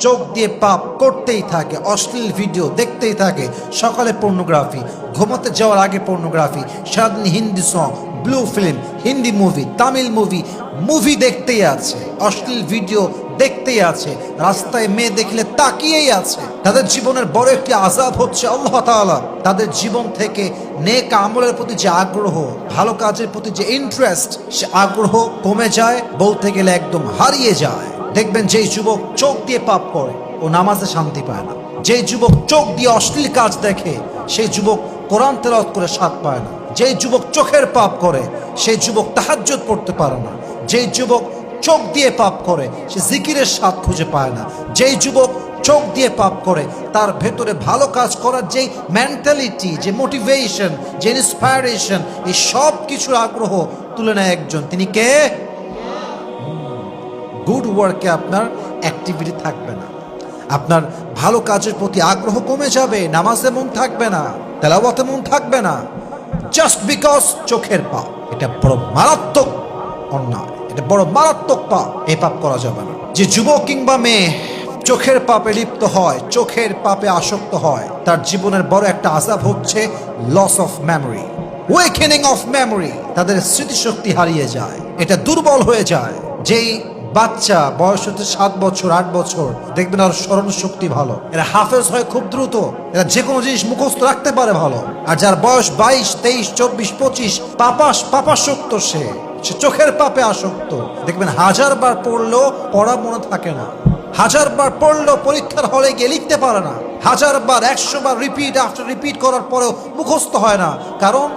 চোখ দিয়ে পাপ করতেই থাকে, অশ্লীল ভিডিও দেখতেই থাকে। সকালে পর্নোগ্রাফি, ঘুমাতে যাওয়ার আগে পর্নোগ্রাফি, সারাদিন Hindi song, blue film, Hindi movie, Tamil movie দেখতেই আছে, অশ্লীল ভিডিও দেখতেই আছে, রাস্তায় মেয়ে দেখলে তাকিয়েই আছে। তাদের জীবনের বড় একটি আযাব হচ্ছে আল্লাহ তাআলা তাদের জীবন থেকে নেক আমলের প্রতি যে আগ্রহ, ভালো কাজের প্রতি যে ইন্টারেস্ট, সে আগ্রহ কমে যায়, বলতে গেলে একদম হারিয়ে যায়। দেখবেন যেই যুবক চোখ দিয়ে পাপ করে ও নামাজে শান্তি পায় না। যেই যুবক চোখ দিয়ে অশ্লীল কাজ দেখে সেই যুবক কোরআন তেলাওয়াত করে স্বাদ পায় না। যেই যুবক চোখের পাপ করে সেই যুবক তাহাজ্জুদ পড়তে পারে না। যেই যুবক চোখ দিয়ে পাপ করে সে জিকিরের স্বাদ খুঁজে পায় না। যেই যুবক চোখ দিয়ে পাপ করে তার ভেতরে ভালো কাজ করার যেই মেন্টালিটি, যে মোটিভেশন, যে ইন্সপায়ারেশন, এই সব কিছুর আগ্রহ তুলে নেয় একজন, তিনি কে? গুড ওয়ার্কে আপনার অ্যাক্টিভিটি থাকবে না, আপনার ভালো কাজের প্রতি আগ্রহ কমে যাবে, নামাজে মন থাকবে না, তেলাওয়াতে মন থাকবে না, জাস্ট বিকজ চোখের পাপ। এটা বড় মারাত্মক অন্যায়, এটা বড় মারাত্মক পাপ। এই পাপ করা যাবে না। যে যুবক কিংবা মেয়ে চোখের পাপে লিপ্ত হয়, চোখের পাপে আসক্ত হয়, তার জীবনের বড় একটা আযাব হচ্ছে loss of memory, weakening of memory. তাদের স্মৃতিশক্তি হারিয়ে যায়, এটা দুর্বল হয়ে যায়। যেই বাচ্চা বয়স হচ্ছে 7 বছর 8 বছর, দেখবেন আর স্মরণ শক্তি ভালো, এরা হাফেজ হয় খুব দ্রুত, এরা যে কোনো জিনিস মুখস্থ রাখতে পারে ভালো। আর যার বয়স 22, 23, 24, 25, পাপাসক্ত, সে চোখের পাপে আসক্ত। দেখবেন 1000 বার পড়লেও পড়া মনে থাকে না, 1000 বার পড়লেও পরীক্ষার হলে গিয়ে লিখতে পারে না, 1000 বার 100 বার রিপিট আফটার রিপিট করার পরেও মুখস্থ হয় না। কারণ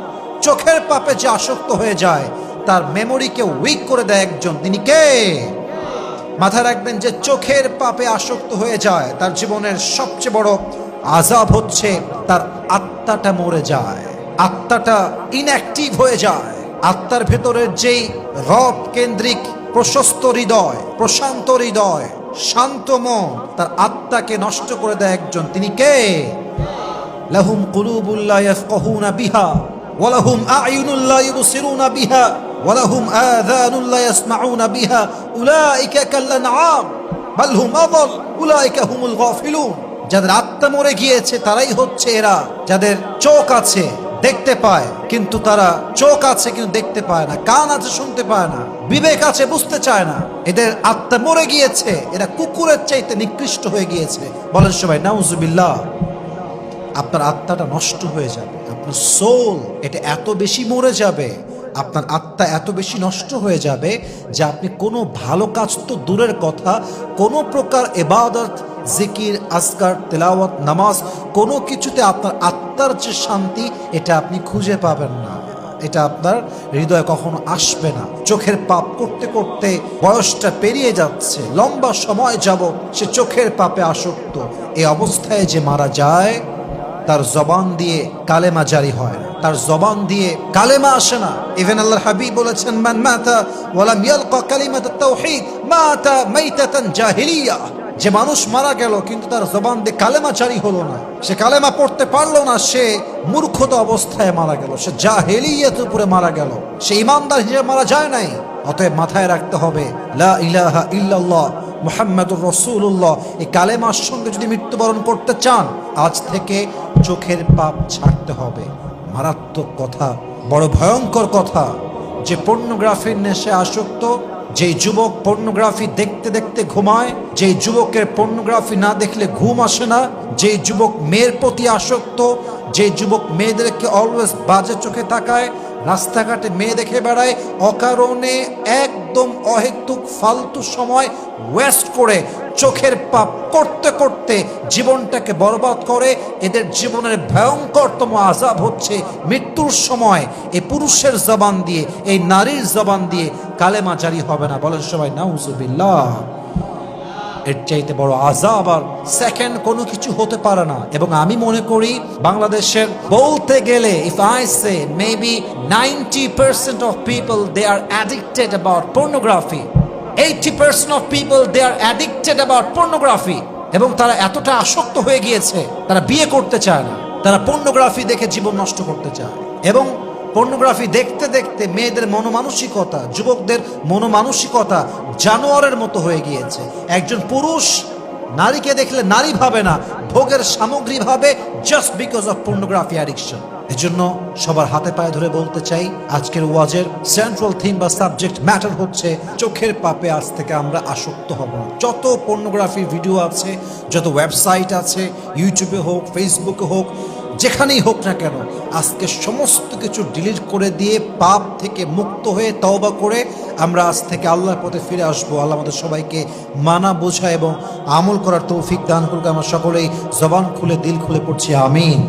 চোখের পাপে যে আসক্ত হয়ে যায় তার মেমোরিকে উইক করে দেয় একজন, তিনি কে? মাথায় রাখবেন যে চোখের পাপে আসক্ত হয়ে যায় তার জীবনের সবচেয়ে বড় আযাব হচ্ছে তার আত্মাটা মরে যায়, আত্মাটা ইনঅ্যাক্টিভ হয়ে যায়। আত্মার ভেতরের যেই রব কেন্দ্রিক প্রশস্ত হৃদয়, প্রশান্ত হৃদয়, শান্ত মন, তার আত্মাকে নষ্ট করে দেয় একজন, তিনি কে? লাহুম কুলুবুল লা ইয়াফকাহুনা বিহা ওয়া লাহুম আ'য়ুনুল লা ইবসিরুনা বিহা ওয়া লাহুম আযানুল লা ইয়াসমাউনা বিহা উলাইকা কাল-আনআম বাল হুম আযাল উলাইকা হুমুল গাফিলুন। যাদের আত্মা মরে গিয়েছে তারাই হচ্ছে এরা, যাদের চোখ আছে দেখতে পায় কিন্তু তারা চোখ আছে কিন্তু দেখতে পায় না, কান আছে শুনতে পায় না, বিবেক আছে বুঝতে চায় না। এদের আত্মা মরে গিয়েছে, এরা কুকুরের চাইতে নিকৃষ্ট হয়ে গিয়েছে। বলেন সবাই নাউজুবিল্লাহ। আপনার আত্মাটা নষ্ট হয়ে যাবে, আপনার সোল এটা এত বেশি মরে যাবে, আপনার আত্মা এত বেশি নষ্ট হয়ে যাবে যে আপনি কোনো ভালো কাজ তো দূরের কথা, কোনো প্রকার ইবাদত, জিকির, আজকার, তেলাওয়াত, নামাজ, কোনো কিছুতে আপনার আত্মার যে শান্তি এটা আপনি খুঁজে পাবেন না, এটা আপনার হৃদয়ে কখনো আসবে না। চোখের পাপ করতে করতে বয়সটা পেরিয়ে যাচ্ছে, লম্বা সময় যাবত সে চোখের পাপে আসক্ত। এই অবস্থায় যে মারা যায় তার জবান দিয়ে কালেমা জারি হয় না, তার জবান দিয়ে কালেমা আসে না। ইভেন আল্লাহর হাবিব বলেছেন, মান মাতা ওয়া লাম ইয়ালকা কালিমাতাত তাওহীদ মাতা মাইতাতান জাহিলিয়া। যে মানুষ মারা গেল কিন্তু তার জবান দিয়ে কালেমা জারি হলো না, সে কালেমা পড়তে পারলো না, সে মূর্খতা অবস্থায় মারা গেল, সে জাহেলিয়াতের উপরে মারা গেল, সে ইমানদার হিসেবে মারা যায় নাই। অতএব মাথায় রাখতে হবে লা ইলাহা ইল্লাল্লাহ মুহাম্মাদুর রাসূলুল্লাহ, এই কালেমার সঙ্গে যদি মৃত্যুবরণ করতে চান আজ থেকে চোখের পাপ ছাড়তে হবে। মারাত্মক কথা, বড় ভয়ঙ্কর কথা। যে পর্নোগ্রাফির নেশায় আসক্ত, যেই যুবক পর্নোগ্রাফি দেখতে দেখতে ঘুমায়, যেই যুবকের পর্নোগ্রাফি না দেখলে ঘুম আসে না, যেই যুবক মেয়ের প্রতি আসক্ত, যেই যুবক মেয়েদেরকে অলওয়েজ বাজে চোখে তাকায়, রাস্তাঘাটে মেয়ে দেখে বেড়ায়, অকারণে একদম অহেতুক ফালতু সময় ওয়েস্ট করে চোখের পাপ করতে করতে জীবনটাকে বরবাদ করে, এদের জীবনের ভয়ঙ্করতম আযাব হচ্ছে মৃত্যুর সময় এই পুরুষের জবান দিয়ে, এই নারীর জবান দিয়ে কালেমা জারি হবে না। বলেন সবাই নাউজুবিল্লাহ। এর চাইতে বড় আযাব আর সেকেন্ড কোনো কিছু হতে পারে না। এবং আমি মনে করি বাংলাদেশের বলতে গেলে if I say maybe 90% of people they are addicted about pornography, 80% of people they are addicted about pornography, এবং তারা এতটা আসক্ত হয়ে গিয়েছে তারা বিয়ে করতে চায় না, তারা পর্নোগ্রাফি দেখে জীবন নষ্ট করতে চায়। এবং পর্নোগ্রাফি দেখতে দেখতে মেয়েদের মনোমানসিকতা, যুবকদের মনোমানসিকতা জানোয়ারের মতো হয়ে গিয়েছে। একজন পুরুষ নারীকে দেখলে নারী ভাবে না, ভোগের সামগ্রী ভাবে, just because of pornography addiction. এজন্য সবার হাতে পায়ে ধরে বলতে চাই, আজকের ওয়াজের সেন্ট্রাল থিম বা সাবজেক্ট ম্যাটার হচ্ছে চোখের পাপে আজ থেকে আমরা আসক্ত হব না। যত পর্নোগ্রাফির ভিডিও আছে, যত ওয়েবসাইট আছে, ইউটিউবে হোক, ফেসবুকে হোক, যেখানেই হোক না কেন, আজকে সমস্ত কিছু ডিলিট করে দিয়ে পাপ থেকে মুক্ত হয়ে তওবা করে আমরা আজ থেকে আল্লাহর পথে ফিরে আসবো। আল্লাহ আমাদের সবাইকে মানা, বোঝা এবং আমল করার তৌফিক দান করুক। আমরা সকলেই জবান খুলে দিল খুলে পড়ছি আমিন।